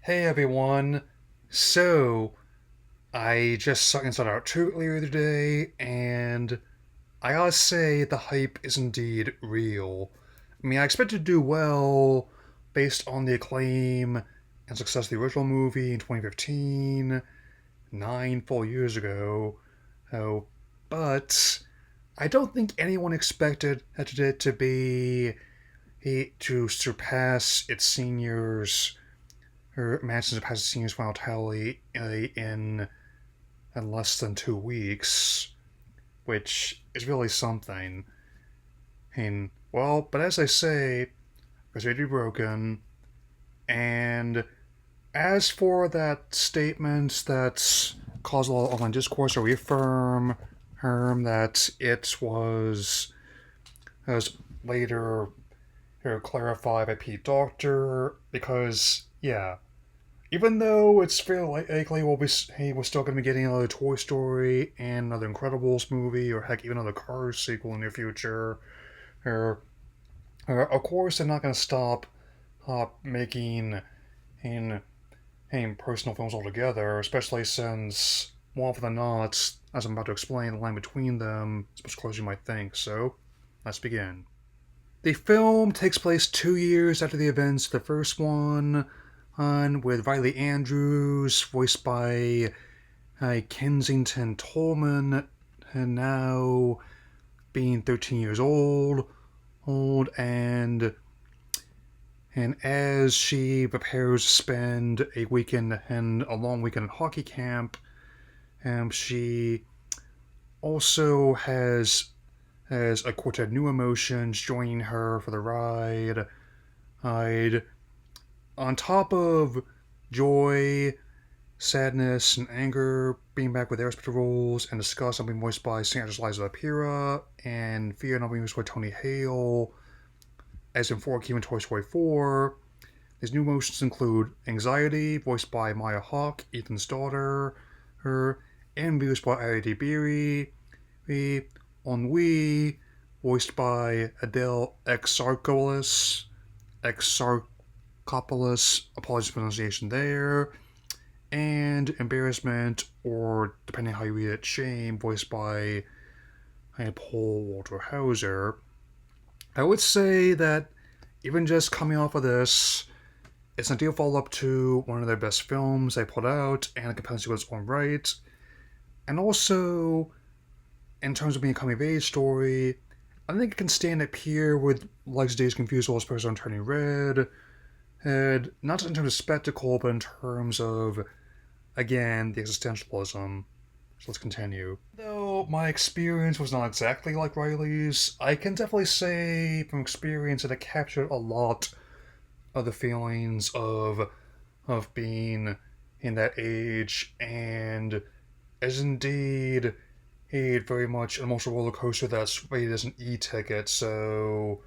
Hey everyone. So, I just saw Inside Out 2 earlier today, and I gotta say, the hype is indeed real. I mean, I expected to do well based on the acclaim and success of the original movie in 2015, 9 full years ago. Oh, but I don't think anyone expected it to be to surpass its seniors her Madison surpasses seniors final tally in less than 2 weeks, which is really something. And well, but as I say, it's already broken. And as for that statement that's caused a lot of online discourse, I reaffirm that it was as later clarified by Pete Doctor because yeah, even though it's fairly likely we're still going to be getting another Toy Story and another Incredibles movie, or heck, even another Cars sequel in the near future, or, of course they're not going to stop making in, personal films altogether, especially since, more often than not, as I'm about to explain, the line between them is much closer than you might think, so let's begin. The film takes place 2 years after the events of the first one, with Riley Andrews, voiced by Kensington Tolman, and now being 13 years old, and as she prepares to spend a weekend and a long weekend at hockey camp, she also has a quartet of new emotions joining her for the ride. I'd On top of joy, sadness, and anger being back with their respective roles, and disgust not being voiced by singer actress Liza Lapira, and fear not being voiced by Tony Hale, as in 4 came in Toy Story 4. These new emotions include anxiety, voiced by Maya Hawke, Ethan's daughter, and voiced by Ida Beery, ennui, voiced by Adele Exarchopoulos, apologies for pronunciation there, and embarrassment, or depending on how you read it, shame, voiced by Paul Walter Hauser. I would say that even just coming off of this, it's an ideal follow up to one of their best films they put out, and it compels to its own right. And also, in terms of being a coming of age story, I think it can stand up here with Life's Days Confused While His Person Turning Red, and not just in terms of spectacle, but in terms of, again, the existentialism. So let's continue. Though my experience was not exactly like Riley's, I can definitely say from experience that it captured a lot of the feelings of being in that age, and is indeed a very much an emotional roller coaster that's rated as an e-ticket. So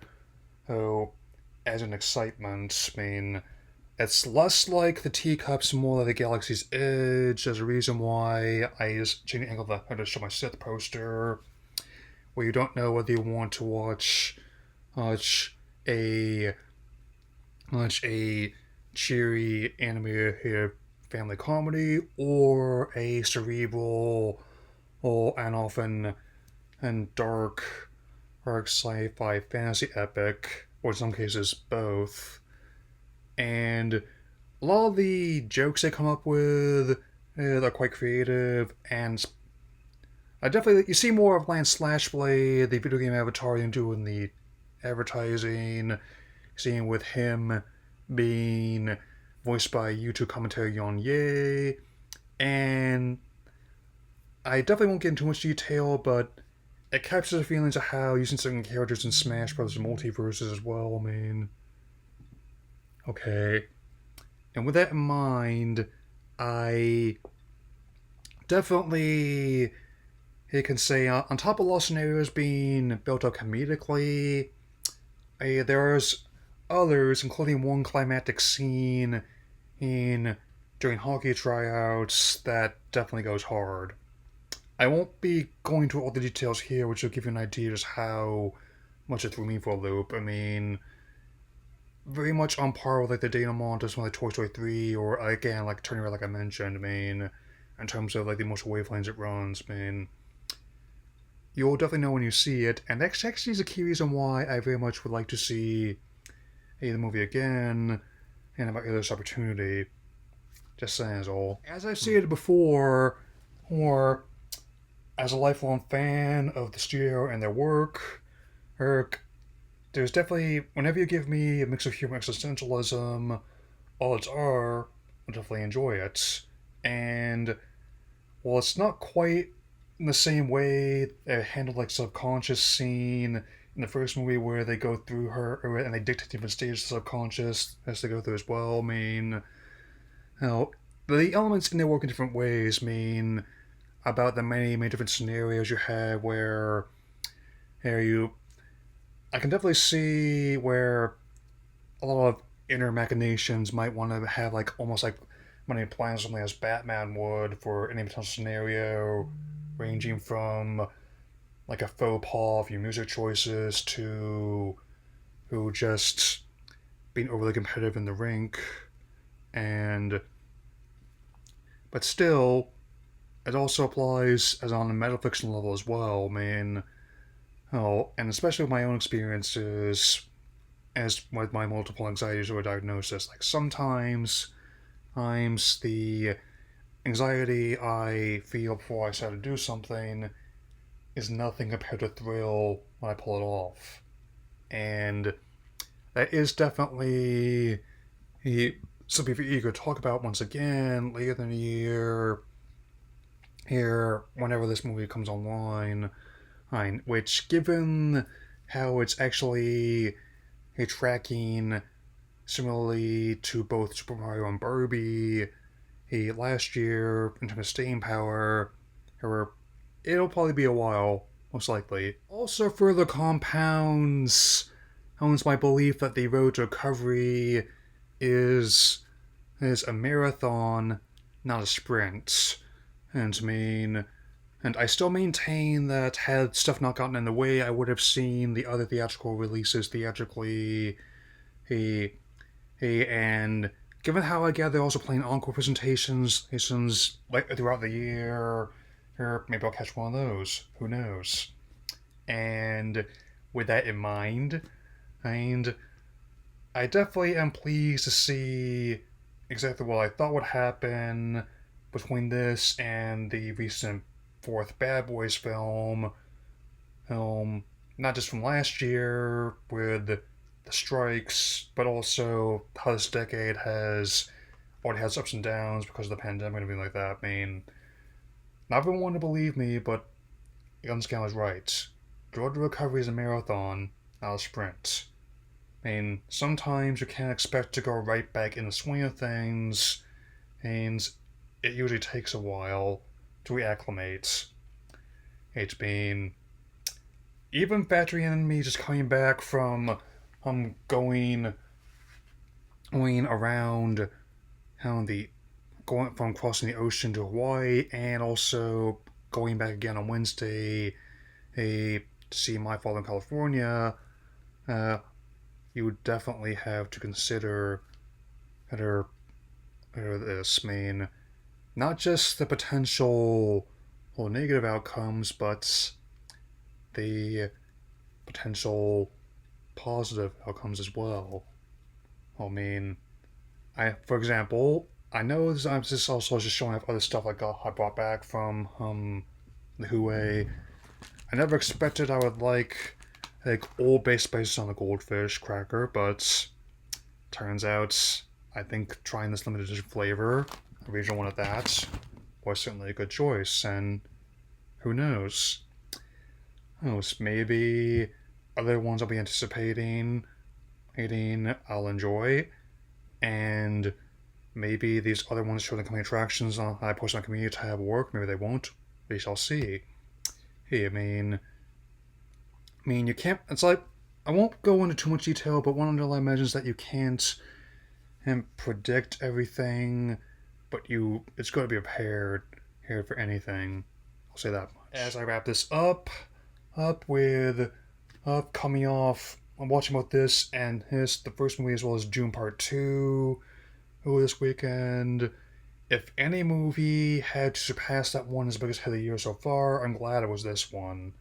as an excitement, I mean, it's less like the teacups, more like the Galaxy's Edge. There's a reason why I just changed the angle that I just show my Sith poster, where you don't know whether you want to watch a a cheery animated family comedy or a cerebral and often and dark sci-fi fantasy epic, or in some cases both. And a lot of the jokes they come up with are quite creative, and I definitely you see more of Lance Slashblade, the video game avatar, than do in the advertising. Seeing with him being voiced by YouTube commentator Yon Ye, and I definitely won't get into too much detail, but it captures the feelings of how using certain characters in Smash Bros. Multiverses as well. I mean, okay. And with that in mind, I definitely you can say on top of all scenarios being built up comedically, there's others, including one climactic scene in during hockey tryouts that definitely goes hard. I won't be going through all the details here, which will give you an idea just how much it threw me for a loop. I mean, very much on par with like the Dana Montes from like Toy Story 3, or again like Turning Red, like I mentioned. I mean, in terms of like the emotional wavelengths it runs, I mean, you'll definitely know when you see it, and that actually is a key reason why I very much would like to see the movie again, and if I get this opportunity. Just saying is all. As I've stated before, or as a lifelong fan of the studio and their work, there's definitely, whenever you give me a mix of humor and existentialism, odds are I'll definitely enjoy it. And while it's not quite in the same way they handled like subconscious scene in the first movie where they go through her and they dictate different stages of subconscious as they go through as well. I mean, the elements in there work in different ways. I mean, about the many different scenarios you have where you I can definitely see where a lot of inner machinations might want to have like almost like money plans something as Batman would for any potential scenario, ranging from like a faux pas of your music choices to who just being overly competitive in the rink, and but still it also applies as on a metafiction level as well. I mean, oh, and especially with my own experiences as with my multiple anxiety disorder diagnosis, like sometimes times the anxiety I feel before I start to do something is nothing compared to thrill when I pull it off. And that is definitely something for eager to talk about once again later in the year, here, whenever this movie comes online. Which, given how it's actually tracking similarly to both Super Mario and Barbie, last year in terms of staying power, or it'll probably be a while, most likely. Also, further compounds owns my belief that the road to recovery is a marathon, not a sprint. And I mean, and I still maintain that had stuff not gotten in the way, I would have seen the other theatrical releases theatrically. He, and given how I gather they're also playing encore presentations like throughout the year, or maybe I'll catch one of those. Who knows? And with that in mind, and I definitely am pleased to see exactly what I thought would happen between this and the recent fourth Bad Boys film, not just from last year with the strikes, but also how this decade has already had ups and downs because of the pandemic and everything like that. I mean, not everyone to believe me, but Gunscale is right. Road to recovery is a marathon, not a sprint. I mean, sometimes you can't expect to go right back in the swing of things, and it usually takes a while to reacclimate. It's been even factoring in me just coming back from going around how the going from crossing the ocean to Hawaii, and also going back again on Wednesday to see my father in California. uh, you would definitely have to consider this. I mean, not just the potential negative outcomes, but the potential positive outcomes as well. I mean, for example, I know this is also just showing off other stuff I brought back from the Huey. I never expected I would like all based on a goldfish cracker, but turns out I think trying this limited edition flavor, a regional one at that, was certainly a good choice. And who knows? Maybe other ones I'll be anticipating, eating, I'll enjoy, and maybe these other ones show the coming attractions I post on my community tab work. Maybe they won't. We shall see. Hey, you can't. It's like I won't go into too much detail, but one underlying measures that you can't predict everything, but it's going to be prepared here for anything. I'll say that much. As I wrap this up with coming off I'm watching about this and the first movie as well as June Part 2 this weekend. If any movie had to surpass that one as biggest hit of the year so far, I'm glad it was this one.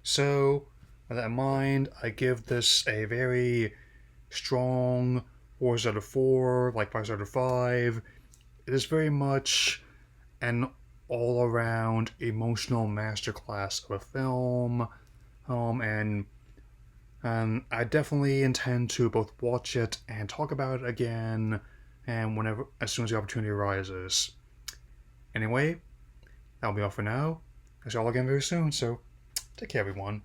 So, with that in mind, I give this a very strong 4 out of 4, like 5 out of 5. It is very much an all around emotional masterclass of a film. And I definitely intend to both watch it and talk about it again, and whenever, as soon as the opportunity arises. Anyway, that'll be all for now. I'll see y'all again very soon. So, take care, everyone.